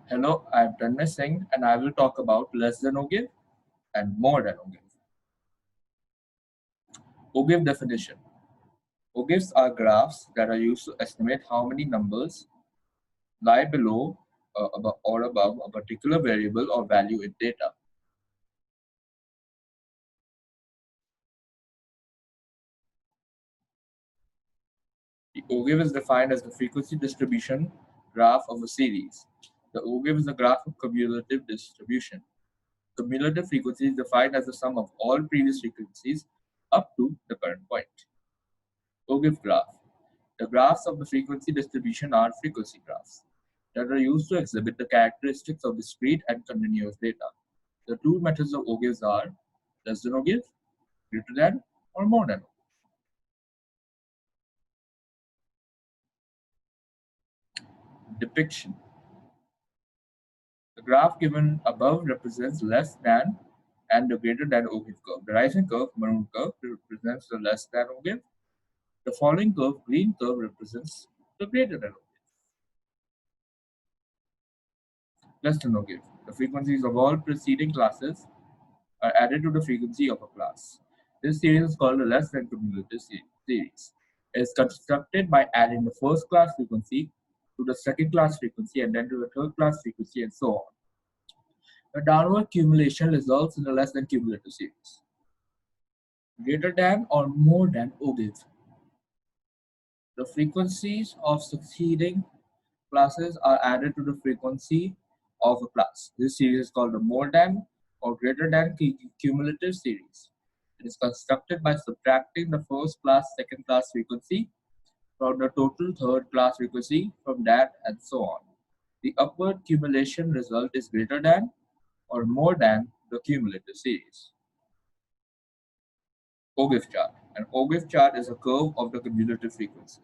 Hello, I'm Tanmay Singh and I will talk about less than OGIV and more than OGIV. OGIV definition. OGIVs are graphs that are used to estimate how many numbers lie below or above a particular variable or value in data. The OGIV is defined as the frequency distribution graph of a series. The OGIV is a graph of cumulative distribution. Cumulative frequency is defined as the sum of all previous frequencies up to the current point. OGIV graph. The graphs of the frequency distribution are frequency graphs that are used to exhibit the characteristics of discrete and continuous data. The two methods of OGIVs are less than OGIV, greater than, or more than. Depiction. The graph given above represents less than and the greater than OGIV curve. The rising curve, maroon curve, represents the less than OGIV. The falling curve, green curve, represents the greater than OGIV. Less than OGIV. The frequencies of all preceding classes are added to the frequency of a class. This series is called a less than cumulative series. It is constructed by adding the first class frequency to the second class frequency and then to the third class frequency and so on. The downward accumulation results in a less than cumulative series. Greater than or more than OGIV. The frequencies of succeeding classes are added to the frequency of a class. This series is called a more than or greater than cumulative series. It is constructed by subtracting the first class, second class frequency from the total third class frequency from that and so on. The upward accumulation result is greater than or more than the cumulative series. OGIV chart. An OGIV chart is a curve of the cumulative frequency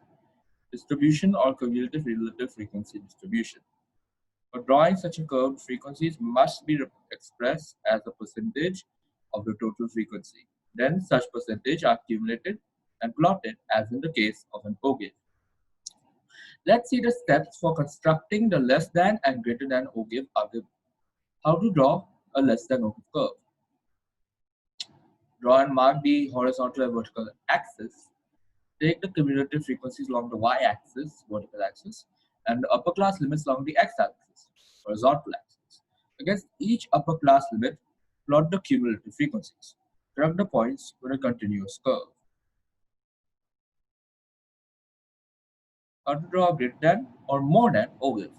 distribution or cumulative relative frequency distribution. For drawing such a curve, frequencies must be expressed as a percentage of the total frequency. Then such percentage are accumulated and plotted as in the case of an OGIV. Let's see the steps for constructing the less than and greater than OGIV are given. How to draw a less than OGIV curve. Draw and mark the horizontal and vertical axis. Take the cumulative frequencies along the y-axis, vertical axis, and the upper class limits along the x-axis, horizontal axis. Against each upper class limit, plot the cumulative frequencies. Connect the points with a continuous curve. How to draw a greater than or more than OGIV.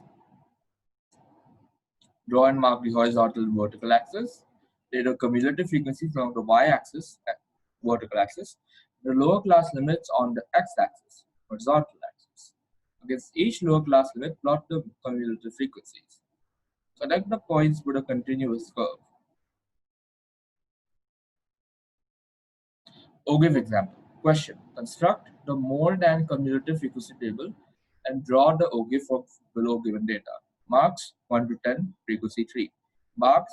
Draw and mark the horizontal and vertical axis. Take the cumulative frequencies along the y-axis, vertical axis, the lower class limits on the x-axis, horizontal axis. Against each lower class limit, plot the cumulative frequencies. Connect the points with a continuous curve. OGIV example. Question. Construct the more than cumulative frequency table and draw the OGIV for below given data. Marks 1 to 10, frequency 3. Marks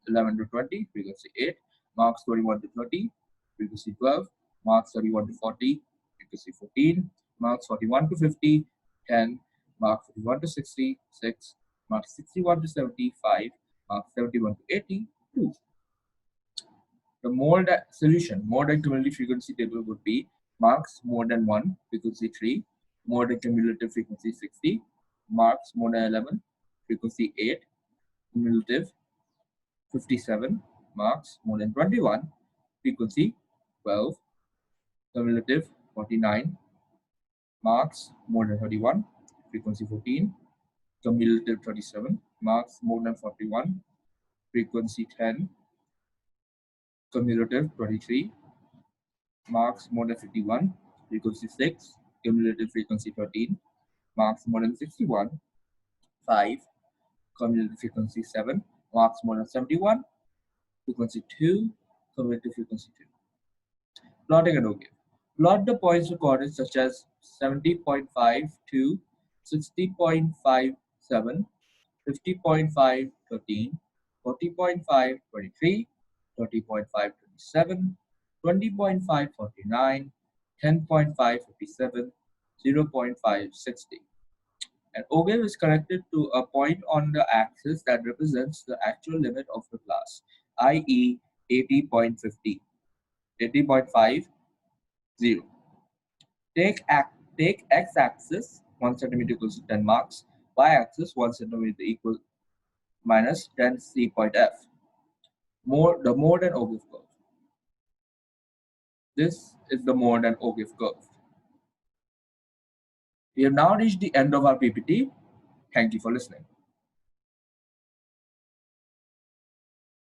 11 to 20, frequency 8. Marks 21 to 30, frequency 12. Marks 31 to 40, frequency 14. Marks 41 to 50, 10. Marks 41 to 60, 6. Marks 61 to 75. Marks 71 to 80, 2. The more than solution, more than cumulative frequency table would be marks more than 1, frequency 3, more than cumulative frequency 60, marks more than 11, frequency 8, cumulative 57, marks more than 21, frequency 12, cumulative 49, marks more than 31, frequency 14, cumulative 37, marks more than 41, frequency 10, cumulative 23, marks more than 51, frequency 6, cumulative frequency 13, marks more than 61, 5, cumulative frequency 7, marks more than 71, frequency 2, cumulative frequency 2. Plotting and OGIV. Plot the points recorded such as 70.5 to 60.57, 50.5 13, 40.5 23, 30.5 27, 20.5 49, 10.5 57, 0.5 60. And OGIF is connected to a point on the axis that represents the actual limit of the class, i.e. 80.50, 80.50. Take x-axis 1 centimeter equals to 10 marks, y-axis 1 centimeter equals minus 10 C point F. The more than OGIF curve. This is the more than OGIF curve. We have now reached the end of our PPT. Thank you for listening.